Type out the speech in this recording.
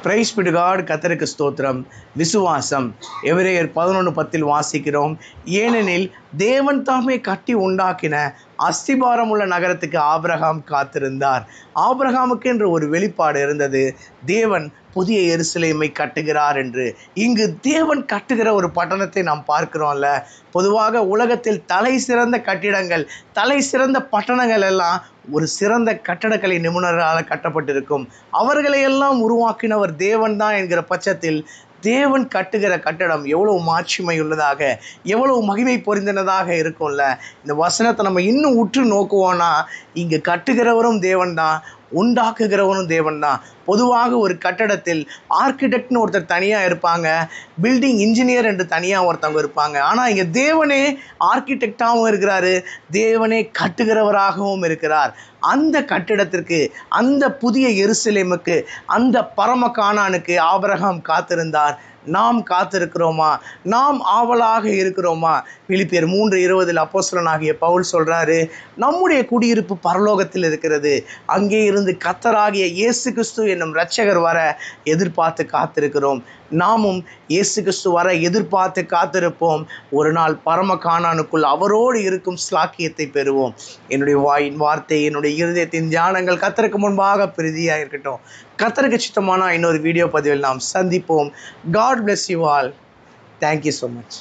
Price B to God. கர்த்தருக்கு ஸ்தோத்திரம். விசுவாசம் எபிரேயர் 11:10 வாசிக்கிறோம். ஏனெனில் தேவன் தாமே கட்டி உண்டாக்கின அஸ்திபாரம் உள்ள நகரத்துக்கு ஆபிரகாம் காத்திருந்தார். ஆபிரகாமுக்கு என்று ஒரு வெளிப்பாடு இருந்தது, தேவன் புதிய எருசலேமை கட்டுகிறார் என்று. இங்கு தேவன் கட்டுகிற ஒரு பட்டணத்தை நாம் பார்க்கிறோம்ல. பொதுவாக உலகத்தில் தலை சிறந்த கட்டிடங்கள், தலை சிறந்த பட்டணங்கள் எல்லாம் ஒரு சிறந்த கட்டடக்கலை நிபுணர்களால் கட்டப்பட்டிருக்கும். அவர்களையெல்லாம் உருவாக்கினவர் தேவன் தான் என்கிற பட்சத்தில் தேவன் கட்டுகிற கட்டடம் எவ்வளவு மாட்சிமை உள்ளதாக, எவ்வளவு மகிமை பொருந்தினதாக இருக்கும்ல. இந்த வசனத்தை நம்ம இன்னும் உற்று நோக்குவோன்னா, இங்கு கட்டுகிறவரும் தேவன் தான், உண்டாக்குகிறவனும் தேவன் தான். பொதுவாக ஒரு கட்டடத்தில் ஆர்கிடெக்ட்னு ஒருத்தர் தனியாக இருப்பாங்க, பில்டிங் இன்ஜினியர் என்று தனியாக ஒருத்தவங்க இருப்பாங்க. ஆனால் இங்கே தேவனே ஆர்கிடெக்டாகவும் இருக்கிறாரு, தேவனே கட்டுகிறவராகவும் இருக்கிறார். அந்த கட்டிடத்திற்கு, அந்த புதிய எருசலேமுக்கு, அந்த பரம கானானுக்கு ஆபிரகாம் காத்திருந்தார். நாம் காத்திருக்கிறோமா? நாம் ஆவலாக இருக்கிறோமா? பிலிப்பியர் 3:20 அப்போஸ்தலனாகிய பவுல் சொல்றாரு, நம்முடைய குடியிருப்பு பரலோகத்தில் இருக்கிறது, அங்கே இருந்து கர்த்தராகிய இயேசு கிறிஸ்து என்னும் இரட்சகர் வர எதிர்பார்த்து காத்திருக்கிறோம். நாமும் இயேசு கிறிஸ்து வர எதிர்பார்த்து காத்திருப்போம். ஒரு நாள் பரம கானானுக்குள் அவரோடு இருக்கும் ஸ்லாக்கியத்தை பெறுவோம். என்னுடைய வாயின் வார்த்தை, என்னுடைய இருதயத்தின் தியானங்கள் கர்த்தருக்கு முன்பாக பிரீதியாக இருக்கட்டும். கர்த்தருக்கு சித்தமான இன்னொரு வீடியோ பதிவில் நாம் சந்திப்போம். God bless you all. Thank you so much.